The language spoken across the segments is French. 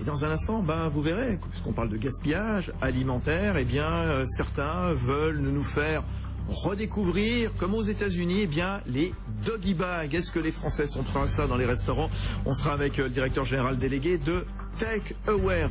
Et dans un instant, vous verrez, puisqu'on parle de gaspillage alimentaire, eh bien, certains veulent nous faire redécouvrir, comme aux États-Unis, les doggy bags. Est-ce que les Français sont prêts à ça dans les restaurants? On sera avec le directeur général délégué de Take Away.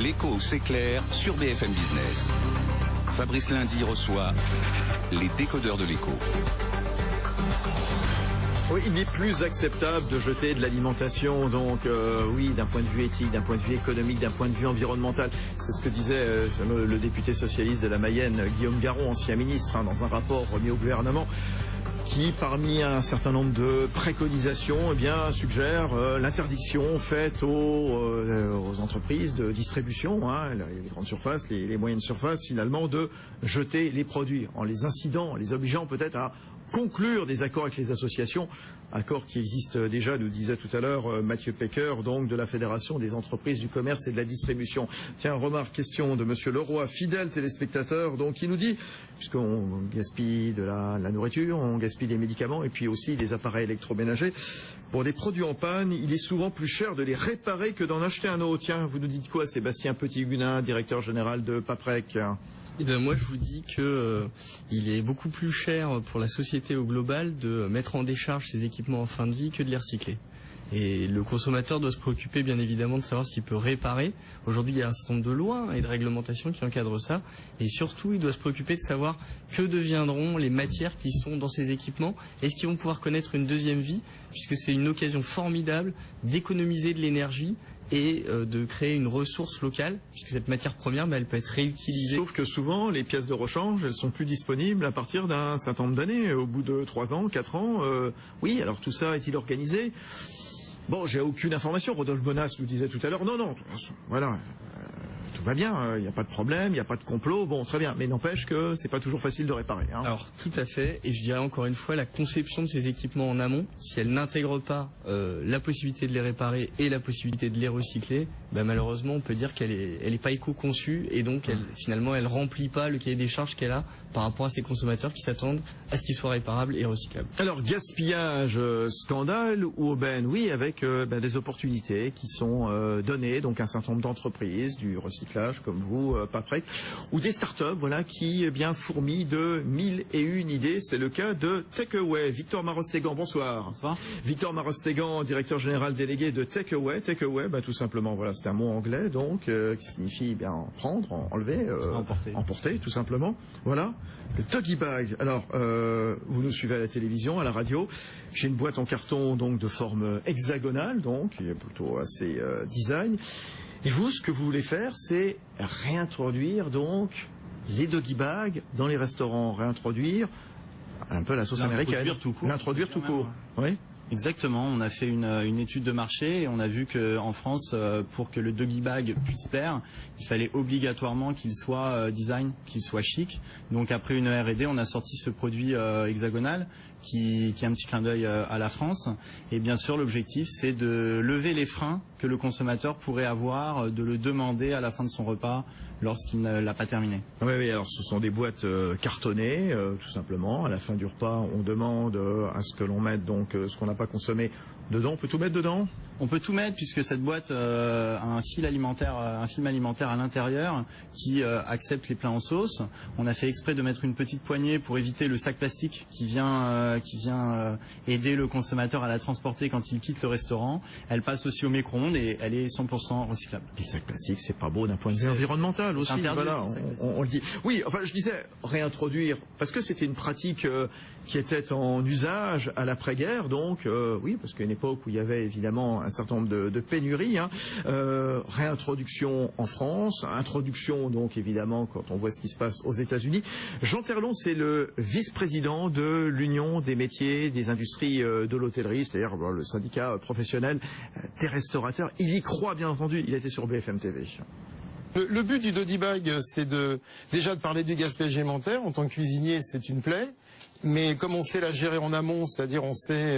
L'écho, c'est clair, sur BFM Business. Fabrice Lundi reçoit les décodeurs de l'écho. Oui, il n'est plus acceptable de jeter de l'alimentation, donc oui, d'un point de vue éthique, d'un point de vue économique, d'un point de vue environnemental. C'est ce que disait le député socialiste de la Mayenne, Guillaume Garon, ancien ministre, dans un rapport remis au gouvernement, qui, parmi un certain nombre de préconisations, suggère l'interdiction faite aux entreprises de distribution, les grandes surfaces, les moyennes surfaces, finalement, de jeter les produits, en les incitant, en les obligeant peut-être à conclure des accords avec les associations, accords qui existent déjà, nous disait tout à l'heure Mathieu Pecker, donc de la Fédération des entreprises du commerce et de la distribution. Tiens, remarque, question de Monsieur Leroy, fidèle téléspectateur, donc qui nous dit, puisqu'on gaspille de la nourriture, on gaspille des médicaments et puis aussi des appareils électroménagers, pour des produits en panne, il est souvent plus cher de les réparer que d'en acheter un autre. Tiens, vous nous dites quoi, Sébastien Petit-Gunin, directeur général de Paprec? Eh bien, moi, je vous dis que il est beaucoup plus cher pour la société au global de mettre en décharge ces équipements en fin de vie que de les recycler. Et le consommateur doit se préoccuper, bien évidemment, de savoir s'il peut réparer. Aujourd'hui, il y a un certain nombre de lois et de réglementations qui encadrent ça. Et surtout, il doit se préoccuper de savoir que deviendront les matières qui sont dans ces équipements. Est-ce qu'ils vont pouvoir connaître une deuxième vie, puisque c'est une occasion formidable d'économiser de l'énergie et de créer une ressource locale, puisque cette matière première, elle peut être réutilisée. Sauf que souvent, les pièces de rechange, elles sont plus disponibles à partir d'un certain nombre d'années, au bout de 3 ans, 4 ans. Oui, alors tout ça est-il organisé? Bon, j'ai aucune information. Rodolphe Bonas nous disait tout à l'heure, non, voilà. Tout va bien, il n'y a pas de problème, il n'y a pas de complot, bon, très bien, mais n'empêche que c'est pas toujours facile de réparer. Alors, tout à fait, et je dirais encore une fois, la conception de ces équipements en amont, si elle n'intègre pas la possibilité de les réparer et la possibilité de les recycler, malheureusement, on peut dire qu'elle est pas éco-conçue, et donc, finalement, elle remplit pas le cahier des charges qu'elle a par rapport à ces consommateurs qui s'attendent à ce qu'ils soient réparables et recyclables. Alors, gaspillage, scandale ou aubaine? Oui, avec des opportunités qui sont données, donc un certain nombre d'entreprises, du recyclage comme vous, Paprec, ou des startups, qui fourmillent de 1001 idées. C'est le cas de Take Away. Victor Marostegan, bonsoir. Bonsoir. Victor Marostegan, directeur général délégué de Take Away. Take Away, tout simplement, c'est un mot anglais, donc, qui signifie prendre, enlever, emporter, tout simplement. Voilà. Le doggy bag. Alors, vous nous suivez à la télévision, à la radio. J'ai une boîte en carton, donc, de forme hexagonale, donc, qui est plutôt assez design. Et vous, ce que vous voulez faire, c'est réintroduire donc les doggy bags dans les restaurants, réintroduire un peu la sauce américaine, l'introduire tout court. Oui. Exactement, on a fait une étude de marché et on a vu qu'en France, pour que le doggy bag puisse plaire, il fallait obligatoirement qu'il soit design, qu'il soit chic. Donc après une R&D, on a sorti ce produit hexagonal qui est un petit clin d'œil à la France. Et bien sûr, l'objectif, c'est de lever les freins que le consommateur pourrait avoir, de le demander à la fin de son repas lorsqu'il ne l'a pas terminé. Oui, alors ce sont des boîtes cartonnées, tout simplement. À la fin du repas, on demande à ce que l'on mette donc ce qu'on n'a pas consommé dedans. On peut tout mettre dedans? On peut tout mettre puisque cette boîte a un film alimentaire à l'intérieur qui accepte les plats en sauce. On a fait exprès de mettre une petite poignée pour éviter le sac plastique qui vient aider le consommateur à la transporter quand il quitte le restaurant. Elle passe aussi au micro-ondes et elle est 100% recyclable. Les sacs plastiques, c'est pas beau d'un point de vue environnemental aussi. Voilà, on le dit. Oui, enfin, je disais réintroduire parce que c'était une pratique qui était en usage à l'après-guerre, donc oui, parce qu'à une époque où il y avait évidemment un certain nombre de pénuries, réintroduction en France, introduction donc évidemment quand on voit ce qui se passe aux États-Unis. Jean Terlon, c'est le vice-président de l'Union des métiers des industries de l'hôtellerie, c'est-à-dire le syndicat professionnel des restaurateurs. Il y croit bien entendu, il était sur BFM TV. Le but du doggy bag, c'est déjà de parler du gaspillage alimentaire. En tant que cuisinier, c'est une plaie. Mais comme on sait la gérer en amont, c'est-à-dire on sait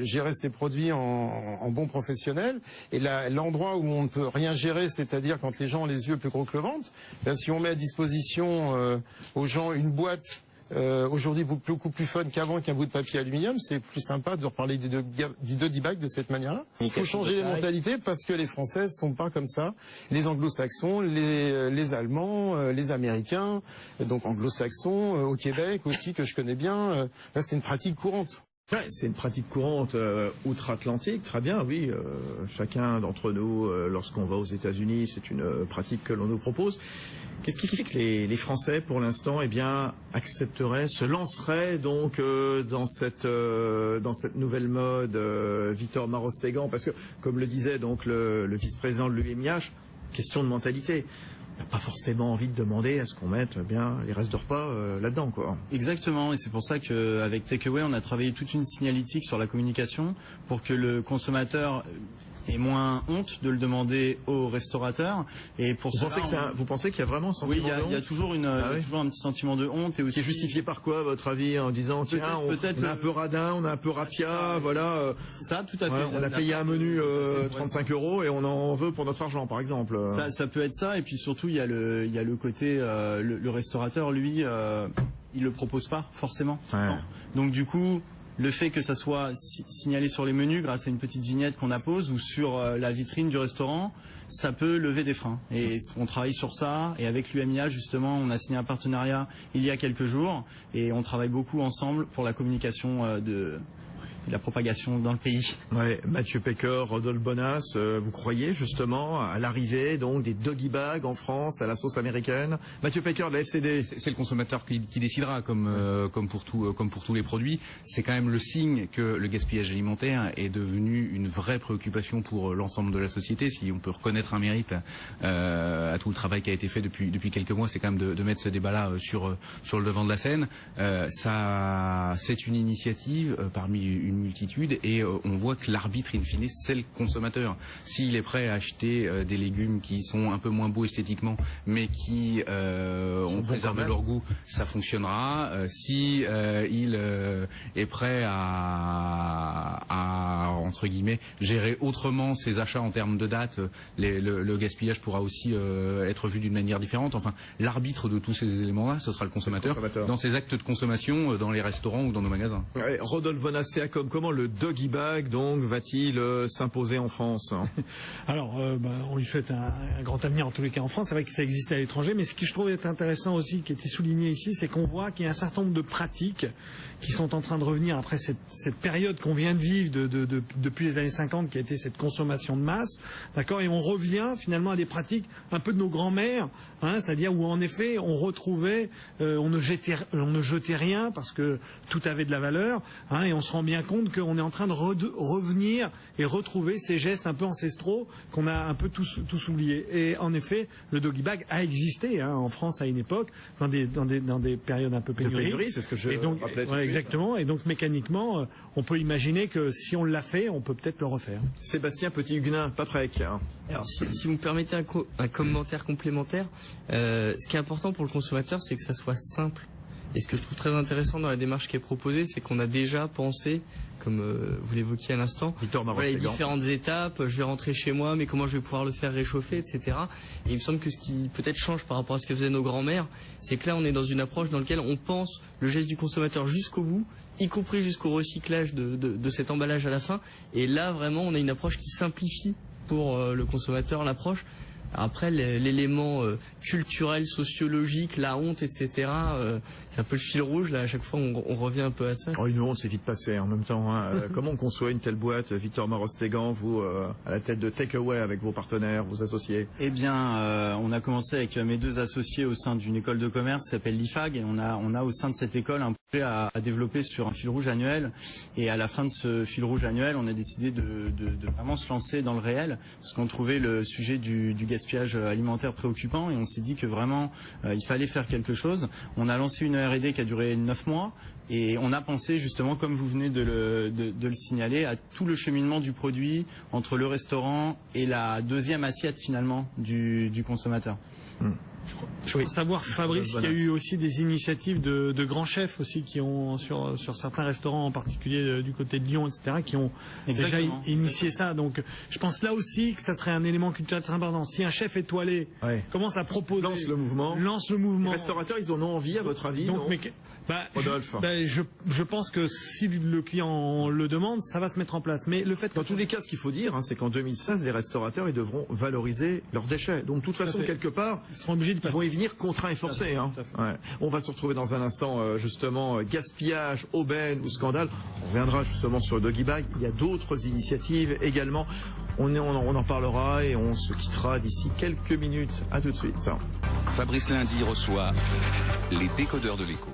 gérer ses produits en bon professionnel, et l'endroit où on ne peut rien gérer, c'est-à-dire quand les gens ont les yeux plus gros que le ventre, si on met à disposition aux gens une boîte aujourd'hui beaucoup plus fun qu'avant qu'un bout de papier aluminium. C'est plus sympa de reparler du doggy bag de cette manière-là. Il faut changer les mentalités parce que les Français sont pas comme ça. Les Anglo-Saxons, les Allemands, les Américains, donc Anglo-Saxons au Québec aussi que je connais bien. Là, c'est une pratique courante. Ouais, c'est une pratique courante outre-Atlantique, très bien, oui. Chacun d'entre nous, lorsqu'on va aux États-Unis, c'est une pratique que l'on nous propose. Qu'est-ce qui fait que les Français, pour l'instant, eh bien, accepteraient, se lanceraient donc dans cette nouvelle mode, Victor Marostegan, parce que, comme le disait donc le vice-président de l'UMIH, question de mentalité. On n'a pas forcément envie de demander à ce qu'on mette bien les restes de repas là-dedans, quoi. Exactement, et c'est pour ça qu'avec Takeaway, on a travaillé toute une signalétique sur la communication pour que le consommateur ait moins honte de le demander au restaurateur. Et pour vous pensez qu'il y a vraiment un sentiment de honte ? Il y a toujours toujours un petit sentiment de honte, et aussi qui est justifié par quoi, à votre avis, en disant tiens, on est un peu radin, on est un peu raffia, voilà. C'est ça, tout à fait. Ouais, on a payé un menu 35 € et on en veut pour notre argent, par exemple. Ça peut être ça, et puis surtout il y a le côté le restaurateur, lui, il le propose pas forcément. Ouais. Donc du coup, le fait que ça soit signalé sur les menus grâce à une petite vignette qu'on appose ou sur la vitrine du restaurant, ça peut lever des freins. Et on travaille sur ça. Et avec l'UMIH, justement, on a signé un partenariat il y a quelques jours. Et on travaille beaucoup ensemble pour la communication de la propagation dans le pays. Ouais, Mathieu Pecker, Rodolphe Bonas, vous croyez justement à l'arrivée donc des doggy bags en France à la sauce américaine? Mathieu Pecker de la FCD. C'est le consommateur qui décidera, comme pour tous les produits. C'est quand même le signe que le gaspillage alimentaire est devenu une vraie préoccupation pour l'ensemble de la société. Si on peut reconnaître un mérite à tout le travail qui a été fait depuis quelques mois, c'est quand même de mettre ce débat-là sur le devant de la scène. Ça, c'est une initiative parmi une multitude, et on voit que l'arbitre in fine c'est le consommateur. S'il est prêt à acheter des légumes qui sont un peu moins beaux esthétiquement mais qui ont préservé leur goût, ça fonctionnera. Si il est prêt à entre guillemets gérer autrement ses achats en termes de date, le gaspillage pourra aussi être vu d'une manière différente. Enfin, l'arbitre de tous ces éléments-là, ce sera le consommateur dans ses actes de consommation dans les restaurants ou dans nos magasins. Ouais, Rodolphe Bonas, comment le doggy bag donc va-t-il s'imposer en France? Alors, on lui souhaite un grand avenir en tous les cas en France. C'est vrai que ça existait à l'étranger, mais ce que je trouve être intéressant aussi, qui était souligné ici, c'est qu'on voit qu'il y a un certain nombre de pratiques qui sont en train de revenir après cette période qu'on vient de vivre depuis les années 50, qui a été cette consommation de masse, d'accord, et on revient finalement à des pratiques un peu de nos grands-mères, hein, c'est-à-dire où en effet on retrouvait, on ne jetait rien parce que tout avait de la valeur, hein, et on se rend bien compte qu'on est en train de revenir et retrouver ces gestes un peu ancestraux qu'on a un peu tous oubliés. Et en effet, le doggy bag a existé en France à une époque, dans des périodes un peu pénuriques. C'est ce que je rappelais. Voilà, exactement. Et donc mécaniquement, on peut imaginer que si on l'a fait, on peut peut-être le refaire. Sébastien Petit-Huguenin, Paprec. Alors, si vous me permettez un commentaire complémentaire, ce qui est important pour le consommateur, c'est que ça soit simple. Et ce que je trouve très intéressant dans la démarche qui est proposée, c'est qu'on a déjà pensé, comme vous l'évoquiez à l'instant, les différentes étapes, je vais rentrer chez moi, mais comment je vais pouvoir le faire réchauffer, etc. Et il me semble que ce qui peut-être change par rapport à ce que faisaient nos grands-mères, c'est que là on est dans une approche dans laquelle on pense le geste du consommateur jusqu'au bout, y compris jusqu'au recyclage de cet emballage à la fin. Et là vraiment on a une approche qui simplifie pour le consommateur l'approche. Après, l'élément culturel, sociologique, la honte, etc., c'est un peu le fil rouge. Là, à chaque fois, on revient un peu à ça. Oh, une honte, c'est vite passé en même temps. Hein. Comment on conçoit une telle boîte, Victor Marostegan, vous, à la tête de Takeaway avec vos partenaires, vos associés? Eh bien, on a commencé avec mes deux associés au sein d'une école de commerce qui s'appelle l'IFAG, et on a au sein de cette école un projet à développer sur un fil rouge annuel. Et à la fin de ce fil rouge annuel, on a décidé de vraiment se lancer dans le réel, parce qu'on trouvait le sujet du gaspillage alimentaire préoccupant, et on s'est dit que vraiment il fallait faire quelque chose. On a lancé une R&D qui a duré 9 mois, et on a pensé justement, comme vous venez de le signaler, à tout le cheminement du produit entre le restaurant et la deuxième assiette finalement du consommateur. Je crois savoir, Fabrice, qu'il y a eu aussi des initiatives de grands chefs aussi qui ont, sur certains restaurants, en particulier du côté de Lyon, etc., qui ont déjà initié ça. Donc, je pense là aussi que ça serait un élément culturel très important. Si un chef étoilé commence à proposer... Lance le mouvement. Les restaurateurs, ils en ont envie, à votre avis? Rodolphe. Je pense que si le client le demande, ça va se mettre en place. Mais le fait Dans tous les cas, ce qu'il faut dire, c'est qu'en 2016, les restaurateurs, ils devront valoriser leurs déchets. Donc, de toute façon, quelque part, ils seront obligés de ils vont y venir contraints et forcés. Hein. Ouais. On va se retrouver dans un instant, justement, gaspillage, aubaine ou scandale. On reviendra justement sur le Doggy Bag. Il y a d'autres initiatives également. On en parlera et on se quittera d'ici quelques minutes. À tout de suite. Fabrice Lundy reçoit les décodeurs de l'écho.